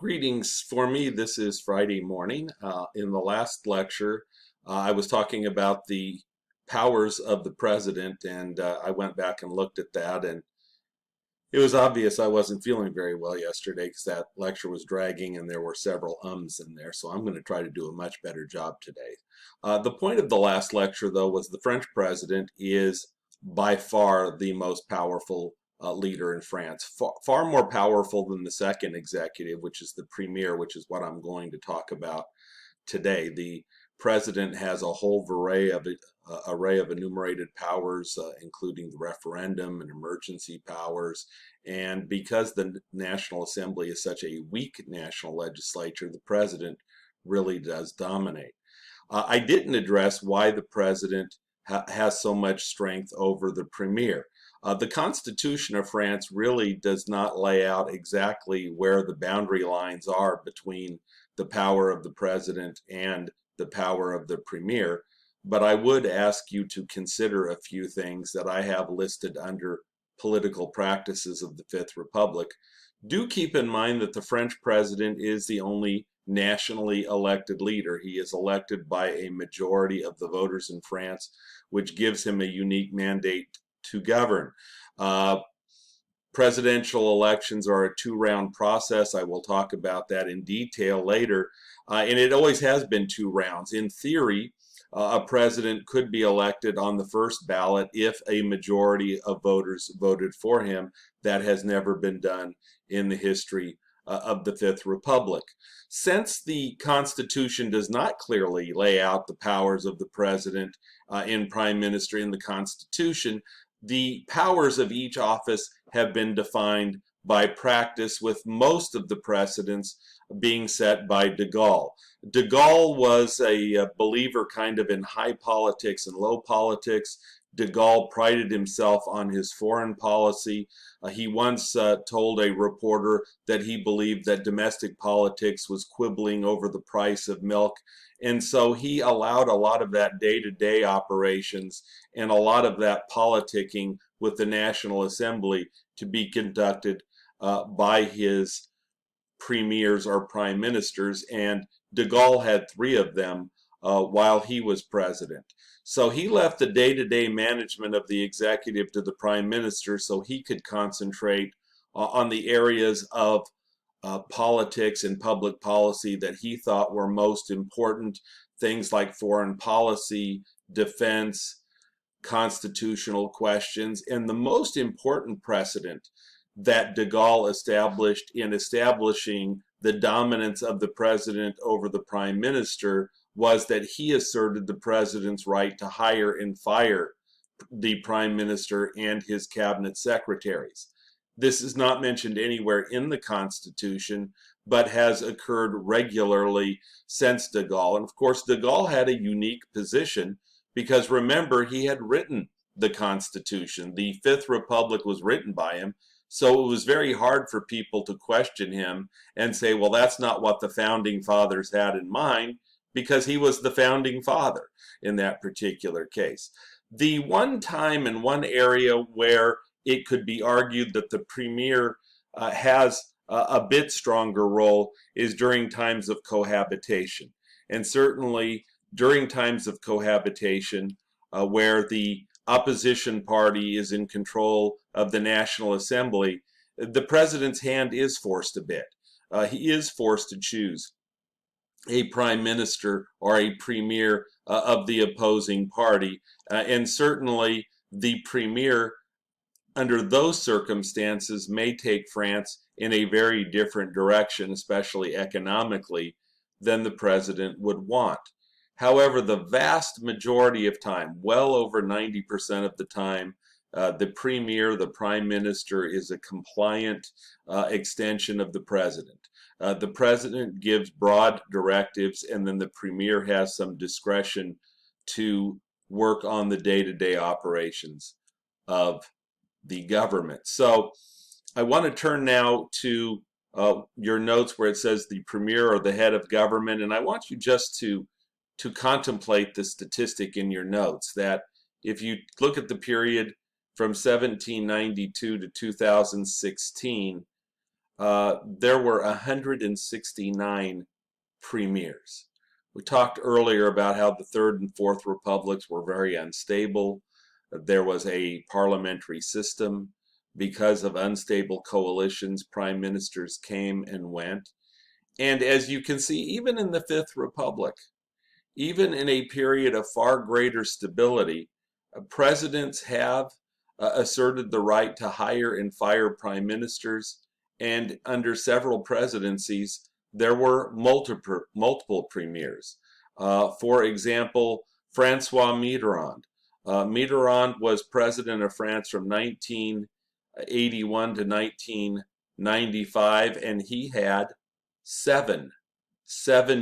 Greetings. For me, this is Friday morning. In the last lecture, I was talking about the powers of the president, and I went back and looked at that, and it was obvious I wasn't feeling very well yesterday because that lecture was dragging and there were several ums in there, so I'm going to try to do a much better job today. The point of the last lecture, though, was the French president is by far the most powerful leader in France, far more powerful than the second executive, which is the premier, which is what I'm going to talk about today. The president has a whole array of enumerated powers, including the referendum and emergency powers. And because the National Assembly is such a weak national legislature, the president really does dominate. I didn't address why the president has so much strength over the premier. The Constitution of France really does not lay out exactly where the boundary lines are between the power of the president and the power of the premier, but I would ask you to consider a few things that I have listed under political practices of the Fifth Republic. Do keep in mind that the French president is the only nationally elected leader. He is elected by a majority of the voters in France, which gives him a unique mandate to govern. Presidential elections are a two-round process. I will talk about that in detail later. And it always has been two rounds. In theory, a president could be elected on the first ballot if a majority of voters voted for him. That has never been done in the history of the Fifth Republic. Since the Constitution does not clearly lay out the powers of the president and prime minister in the Constitution, the powers of each office have been defined by practice, with most of the precedents being set by de Gaulle. De Gaulle was a believer kind of in high politics and low politics. De Gaulle prided himself on his foreign policy. He once told a reporter that he believed that domestic politics was quibbling over the price of milk. And so he allowed a lot of that day-to-day operations and a lot of that politicking with the National Assembly to be conducted by his premiers or prime ministers. And de Gaulle had three of them while he was president. So he left the day-to-day management of the executive to the prime minister so he could concentrate on the areas of politics and public policy that he thought were most important, things like foreign policy, defense, constitutional questions. And the most important precedent that de Gaulle established in establishing the dominance of the president over the prime minister was that he asserted the president's right to hire and fire the prime minister and his cabinet secretaries. This is not mentioned anywhere in the Constitution, but has occurred regularly since de Gaulle. And of course, de Gaulle had a unique position because remember, he had written the Constitution. The Fifth Republic was written by him. So it was very hard for people to question him and say, well, that's not what the founding fathers had in mind, because he was the founding father in that particular case. The one time and one area where it could be argued that the premier has a bit stronger role is during times of cohabitation. And certainly during times of cohabitation where the opposition party is in control of the National Assembly, the president's hand is forced a bit. He is forced to choose a prime minister or a premier of the opposing party. And certainly the premier, under those circumstances, may take France in a very different direction, especially economically, than the president would want. However, the vast majority of time, well over 90% of the time, the premier, the prime minister, is a compliant extension of the president. The president gives broad directives, and then the premier has some discretion to work on the day-to-day operations of the government. So I want to turn now to your notes where it says the premier or the head of government, and I want you just to contemplate the statistic in your notes that if you look at the period from 1792 to 2016, there were 169 premiers. We talked earlier about how the third and fourth republics were very unstable. There was a parliamentary system. Because of unstable coalitions, prime ministers came and went. And as you can see, even in the Fifth Republic, even in a period of far greater stability, presidents have asserted the right to hire and fire prime ministers. And under several presidencies, there were multiple premiers. For example, Francois Mitterrand. Mitterrand was president of France from 1981 to 1995, and he had seven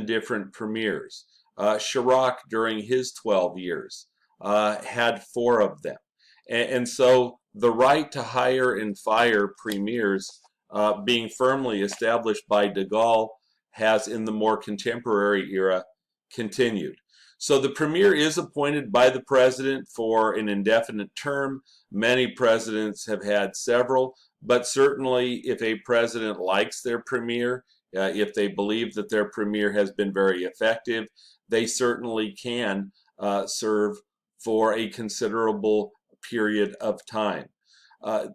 different premiers. Chirac, during his 12 years, had four of them. And so the right to hire and fire premiers being firmly established by de Gaulle has, in the more contemporary era, continued. So the premier is appointed by the president for an indefinite term. Many presidents have had several, but certainly if a president likes their premier, if they believe that their premier has been very effective, they certainly can serve for a considerable period of time.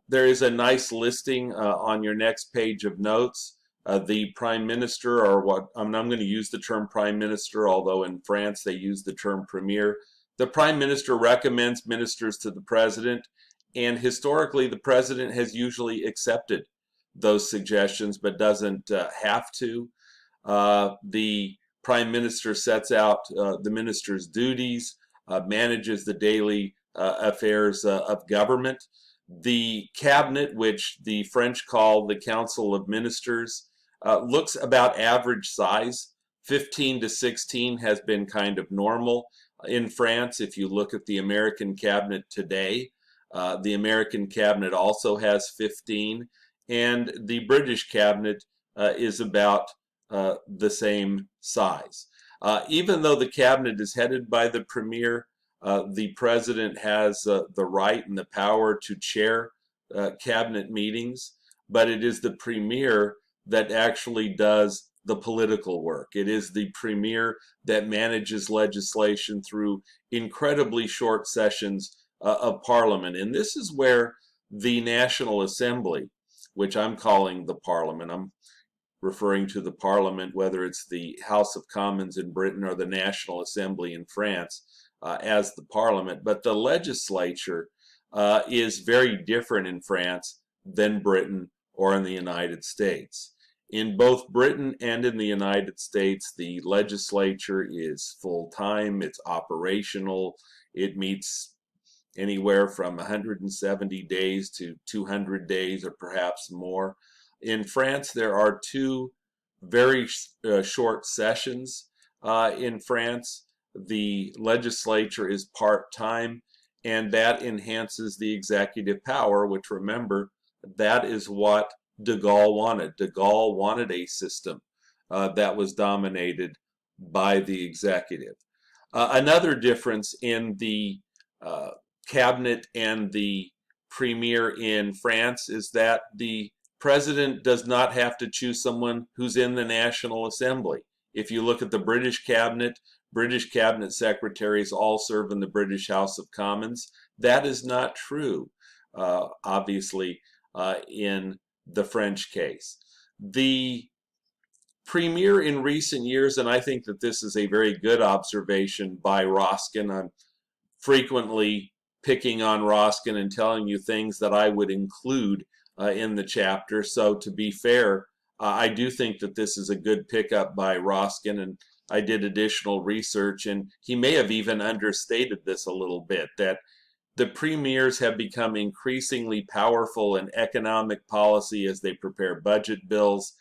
There is a nice listing on your next page of notes. The prime minister, or what I'm going to use the term prime minister, although in France they use the term premier. The prime minister recommends ministers to the president, and historically the president has usually accepted those suggestions but doesn't have to. The prime minister sets out the minister's duties, manages the daily affairs of government. The cabinet, which the French call the Council of Ministers, looks about average size. 15 to 16 has been kind of normal in France. If you look at the American cabinet today, the American cabinet also has 15, and the British cabinet is about the same size. Even though the cabinet is headed by the premier, the president has the right and the power to chair cabinet meetings, but it is the premier that actually does the political work. It is the premier that manages legislation through incredibly short sessions of parliament. And this is where the National Assembly, which I'm calling the parliament, I'm referring to the parliament, whether it's the House of Commons in Britain or the National Assembly in France, as the parliament. But the legislature is very different in France than Britain or in the United States. In both Britain and in the United States, the legislature is full-time, it's operational, it meets anywhere from 170 days to 200 days or perhaps more. In France, there are two very short sessions in France. The legislature is part-time, and that enhances the executive power, which, remember, that is what de Gaulle wanted. De Gaulle wanted a system that was dominated by the executive. Another difference in the cabinet and the premier in France is that the president does not have to choose someone who's in the National Assembly. If you look at the British cabinet secretaries all serve in the British House of Commons. That is not true, obviously, in the French case. The premier in recent years, and I think that this is a very good observation by Roskin, I'm frequently picking on Roskin and telling you things that I would include in the chapter. So to be fair, I do think that this is a good pickup by Roskin, and I did additional research, and he may have even understated this a little bit, that the premiers have become increasingly powerful in economic policy as they prepare budget bills.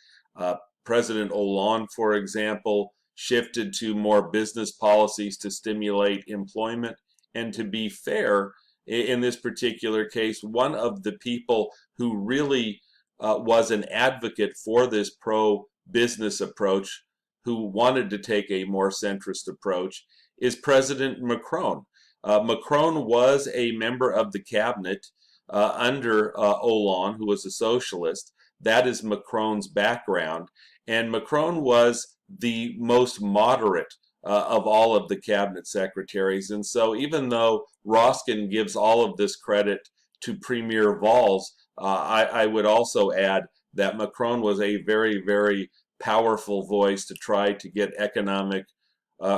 President Hollande, for example, shifted to more business policies to stimulate employment. And to be fair, in this particular case, one of the people who really was an advocate for this pro-business approach, who wanted to take a more centrist approach, is President Macron. Macron was a member of the cabinet under Hollande, who was a socialist, That is Macron's background. And Macron was the most moderate of all of the cabinet secretaries. And so even though Roskin gives all of this credit to Premier Valls, I would also add that Macron was a very, very powerful voice to try to get economic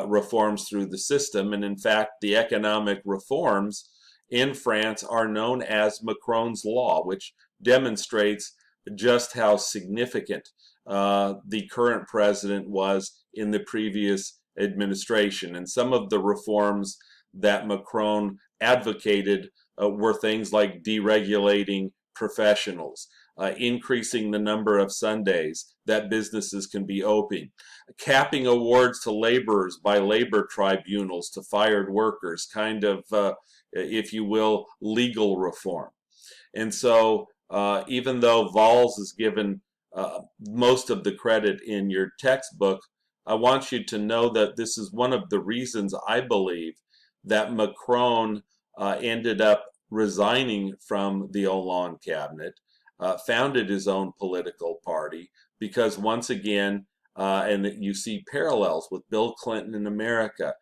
reforms through the system. And in fact, the economic reforms in France are known as Macron's Law, which demonstrates just how significant the current president was in the previous administration. And some of the reforms that Macron advocated were things like deregulating professionals, increasing the number of Sundays that businesses can be open, capping awards to laborers by labor tribunals to fired workers, kind of, if you will, legal reform. And so even though Valls is given most of the credit in your textbook, I want you to know that this is one of the reasons I believe that Macron ended up resigning from the Hollande cabinet, founded his own political party, because once again, and you see parallels with Bill Clinton in America,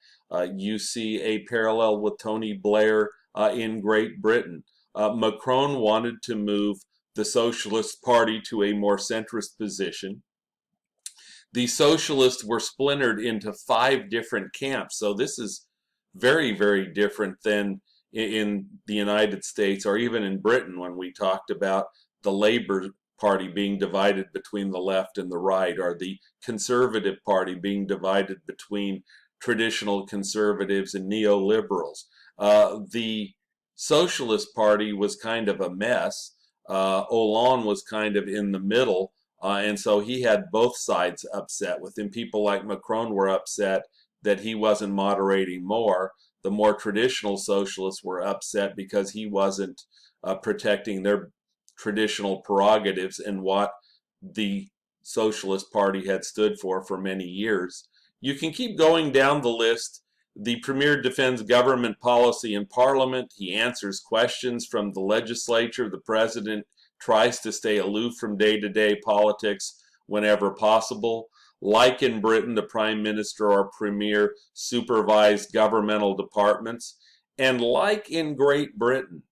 you see a parallel with Tony Blair in Great Britain. Macron wanted to move the Socialist Party to a more centrist position. The Socialists were splintered into 5 different camps, so this is very, very different than in the United States or even in Britain when we talked about the Labour Party being divided between the left and the right, or the Conservative Party being divided between traditional conservatives and neoliberals. The Socialist Party was kind of a mess. Hollande was kind of in the middle, and so he had both sides upset with him. People like Macron were upset that he wasn't moderating more. The more traditional socialists were upset because he wasn't protecting their traditional prerogatives and what the Socialist Party had stood for many years. You can keep going down the list. The Premier defends government policy in Parliament. He answers questions from the legislature. The President tries to stay aloof from day-to-day politics whenever possible. Like in Britain, the Prime Minister or Premier supervise governmental departments. And like in Great Britain,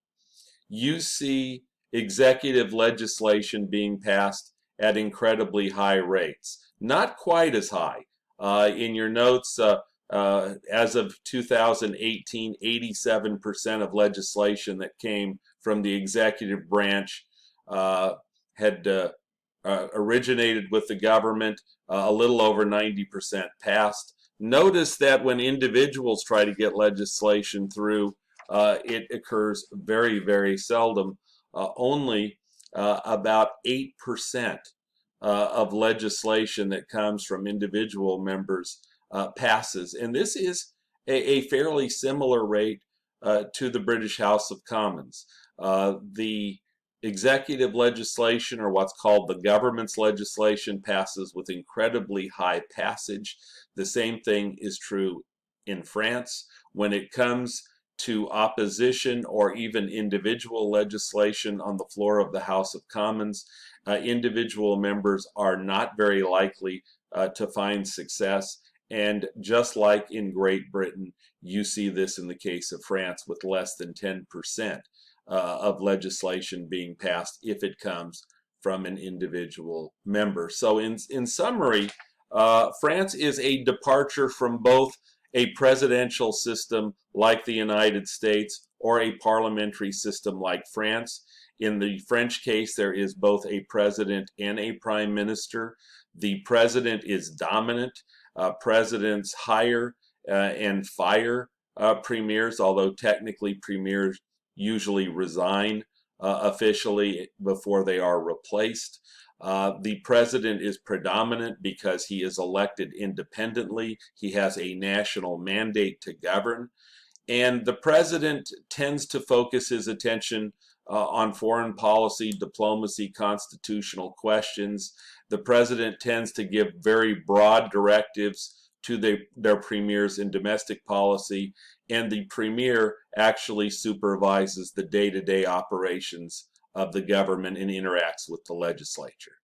you see executive legislation being passed at incredibly high rates. Not quite as high. In your notes, as of 2018, 87% of legislation that came from the executive branch had originated with the government. A little over 90% passed. Notice that when individuals try to get legislation through, it occurs very, very seldom. Only about 8% of legislation that comes from individual members passes. And this is a fairly similar rate to the British House of Commons. The executive legislation, or what's called the government's legislation, passes with incredibly high passage. The same thing is true in France. When it comes to opposition or even individual legislation on the floor of the House of Commons, individual members are not very likely to find success. And just like in Great Britain, you see this in the case of France with less than 10% of legislation being passed if it comes from an individual member. So in summary, France is a departure from both a presidential system like the United States or a parliamentary system like France. In the French case, there is both a president and a prime minister. The president is dominant. Presidents hire and fire premiers, although technically premiers usually resign officially before they are replaced. The president is predominant because he is elected independently. He has a national mandate to govern. And the president tends to focus his attention on foreign policy, diplomacy, constitutional questions. The president tends to give very broad directives to their premiers in domestic policy, and the premier actually supervises the day-to-day operations of the government and interacts with the legislature.